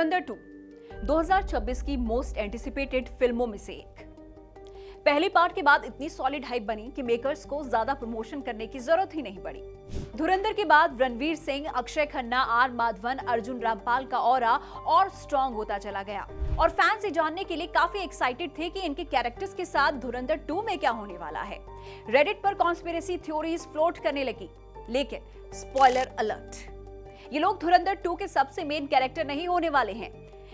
धुरंधर 2 2026 की most anticipated फिल्मों में से एक। पहली पार्ट के बाद इतनी सॉलिड हाइप बनी कि मेकर्स को ज्यादा प्रमोशन करने की जरूरत ही नहीं पड़ी। धुरंधर के बाद रणवीर सिंह, अक्षय खन्ना, आर माधवन, अर्जुन रामपाल का ऑरा और स्ट्रॉन्ग होता चला गया और फैंस ये जानने के लिए काफी एक्साइटेड थे कि इनके कैरेक्टर्स के साथ धुरंधर 2 में क्या होने वाला है। रेडिट पर कॉन्स्पिरेसी थ्योरीज फ्लोट करने लगी, लेकिन स्पॉइलर अलर्ट, ये लोग धुरंधर 2 के सबसे मेन कैरेक्टर नहीं होने वाले हैं।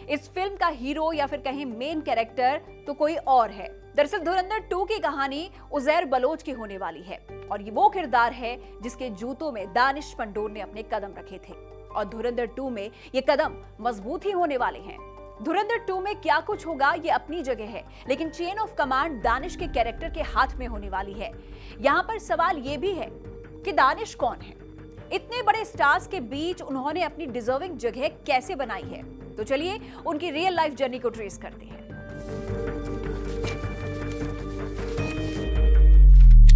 इस फिल्म का हीरो या फिर कहें मेन कैरेक्टर तो कोई और है। दरअसल धुरंधर 2 की कहानी उजैर बलोच की होने वाली है और ये वो किरदार है जिसके जूतों में दानिश पंडोर ने अपने कदम रखे थे और धुरंधर 2 में ये कदम मजबूत ही होने वाले हैं। धुरंधर 2 में क्या कुछ होगा ये अपनी जगह है, लेकिन चेन ऑफ कमांड दानिश के कैरेक्टर के हाथ में होने वाली है। यहाँ पर सवाल ये भी है कि दानिश कौन है? इतने बड़े स्टार्स के बीच उन्होंने अपनी डिजर्विंग जगह कैसे बनाई है? तो चलिए उनकी रियल लाइफ जर्नी को ट्रेस करते हैं।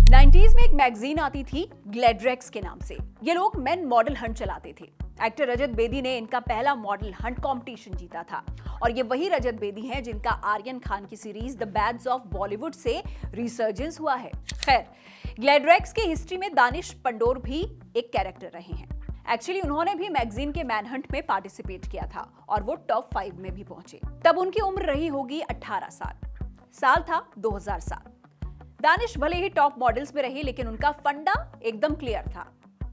90s में एक मैगजीन आती थी ग्लैड्रेक्स के नाम से। ये लोग मेन मॉडल हंट चलाते थे। एक्टर रजत बेदी ने इनका पहला मॉडल हंट कंपटीशन जीता था और ये वही रजत बेदी हैं जिनका आर्यन खान की series the bads of Bollywood से रिसर्जेंस हुआ है। खैर, ग्लैड्रेक्स की हिस्ट्री में दानिश पंडोर भी एक कैरेक्टर रहे हैं। एक्चुअली उन्होंने भी मैगजीन के मैनहंट में पार्टिसिपेट किया था और वो टॉप 5 में भी पहुंचे। तब उनकी उम्र रही होगी 18 साल था 2007। दानिश भले ही टॉप मॉडल्स में रहे, लेकिन उनका फंडा एकदम क्लियर था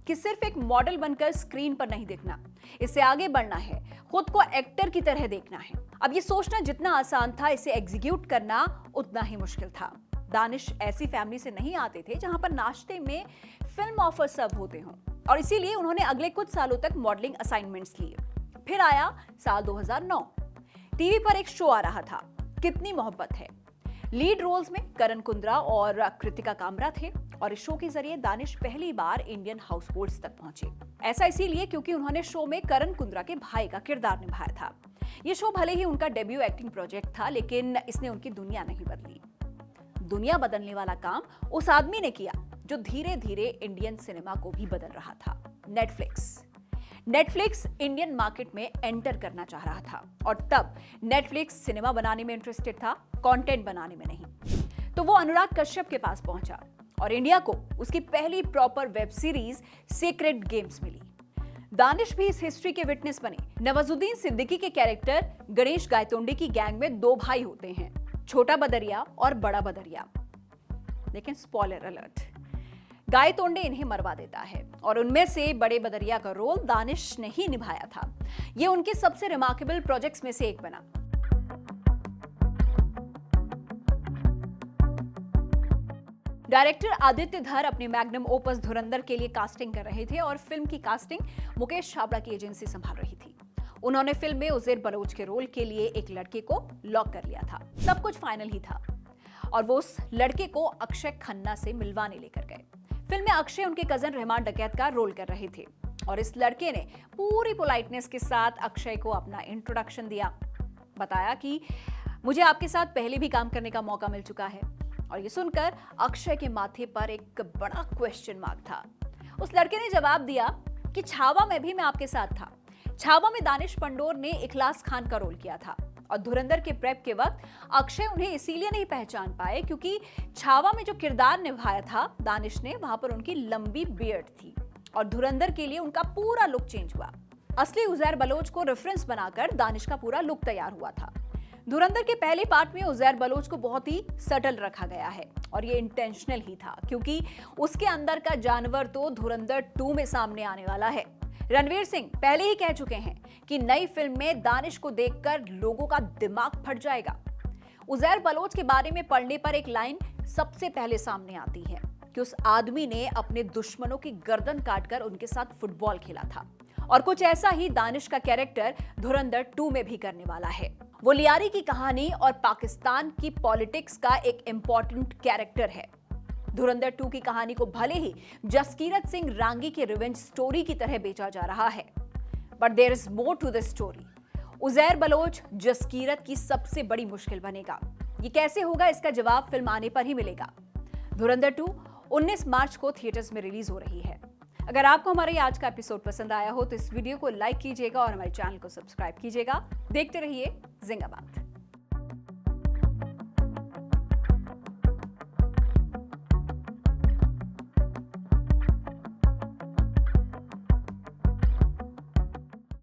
कि सिर्फ एक मॉडल बनकर स्क्रीन पर नहीं दिखना, इससे आगे बढ़ना है, खुद को एक्टर की तरह देखना है। अब ये सोचना जितना आसान था, इसे एग्जीक्यूट करना उतना ही मुश्किल था। दानिश ऐसी फैमिली से नहीं आते थे जहां पर नाश्ते में फिल्म ऑफर सर्व होते हों और इसीलिए उन्होंने अगले कुछ सालों तक मॉडलिंग असाइनमेंट्स लिए। फिर आया साल 2009। टीवी पर एक शो आ रहा था, कितनी मोहब्बत है। लीड रोल्स में करण कुंद्रा और कृतिका कामरा थे और इस शो के जरिए दानिश पहली बार इंडियन हाउस होल्ड्स तक पहुंचे। ऐसा इसीलिए क्योंकि उन्होंने शो में करण कुंद्रा के भाई का किरदार निभाया था। ये शो भले ही उनका डेब्यू एक्टिंग प्रोजेक्ट था, लेकिन इसने उनकी दुनिया नहीं बदली। दुनिया बदलने वाला काम उस आदमी ने किया जो धीरे धीरे इंडियन सिनेमा को भी बदल रहा था। नेटफ्लिक्स इंडियन मार्केट में एंटर करना चाह रहा था और तब नेटफ्लिक्स सिनेमा बनाने में इंटरेस्टेड था, कंटेंट बनाने में नहीं। तो वो अनुराग कश्यप के पास पहुंचा और इंडिया को उसकी पहली proper web series Secret Games मिली। दानिश भी इस हिस्ट्री के विटनेस बने। नवाजुद्दीन सिद्दीकी के कैरेक्टर गणेश गायतोंडे की गैंग में 2 भाई होते हैं, छोटा बदरिया और बड़ा बदरिया। लेकिन स्पॉइलर अलर्ट, गायतोंडे इन्हें मरवा देता है और उनमें से बड़े बदरिया का रोल दानिश ने ही निभाया था। यह उनके सबसे रिमार्केबल प्रोजेक्ट्स में से एक बना। डायरेक्टर आदित्य धर अपने मैग्नम ओपस धुरंधर के लिए कास्टिंग कर रहे थे और फिल्म की कास्टिंग मुकेश छाबड़ा की एजेंसी संभाल रही थी। उन्होंने फिल्म में उजैर बलोच के रोल के लिए एक लड़के को लॉक कर लिया था। सब कुछ फाइनल ही था और वो उस लड़के को अक्षय खन्ना से मिलवाने लेकर गए। फिल्म में अक्षय उनके कजन रहमान डकैत का रोल कर रहे थे और इस लड़के ने पूरी पोलाइटनेस के साथ अक्षय को अपना इंट्रोडक्शन दिया। बताया कि मुझे आपके साथ पहले भी काम करने का मौका मिल चुका है और ये सुनकर अक्षय के माथे पर एक बड़ा क्वेश्चन मार्क था। उस लड़के ने जवाब दिया कि छावा में भी मैं आपके साथ था। छावा में दानिश पंडोर ने इखलास खान का रोल किया था और धुरंधर के प्रेप के वक्त अक्षय उन्हें इसीलिए नहीं पहचान पाए क्योंकि छावा में जो किरदार निभाया था दानिश ने, वहां पर उनकी लंबी बियर्ड थी और धुरंधर के लिए उनका पूरा लुक चेंज हुआ। असली उजैर बलोच को रेफरेंस बनाकर दानिश का पूरा लुक तैयार हुआ था। धुरंधर के पहले पार्ट में उजैर बलोच को बहुत ही सटल रखा गया है और ये इंटेंशनल ही था क्योंकि उसके अंदर का जानवर तो धुरंधर 2 में सामने आने वाला है। रणवीर सिंह पहले ही कह चुके हैं कि नई फिल्म में दानिश को देखकर लोगों का दिमाग फट जाएगा। उजैर बलोच के बारे में पढ़ने पर एक लाइन सबसे पहले सामने आती है कि उस आदमी ने अपने दुश्मनों की गर्दन काटकर उनके साथ फुटबॉल खेला था और कुछ ऐसा ही दानिश का कैरेक्टर धुरंधर 2 में भी करने वाला है। वो लियारी की कहानी और पाकिस्तान की पॉलिटिक्स का एक इंपॉर्टेंट कैरेक्टर है। धुरंधर 2 की कहानी को भले ही जसकीरत सिंह रांगी की रिवेंज स्टोरी की तरह बेचा जा रहा है, but there is more to the story. Uzair Baloch Jaskirat की सबसे बड़ी मुश्किल बनेगा। ये कैसे होगा, इसका जवाब फिल्म आने पर ही मिलेगा। धुरंधर 2 19 मार्च को थिएटर्स में रिलीज हो रही है। अगर आपको हमारा ये आज का एपिसोड पसंद आया हो तो इस वीडियो को लाइक कीजिएगा और हमारे चैनल को सब्सक्राइब कीजिएगा। देखते रहिए जिंदाबाद।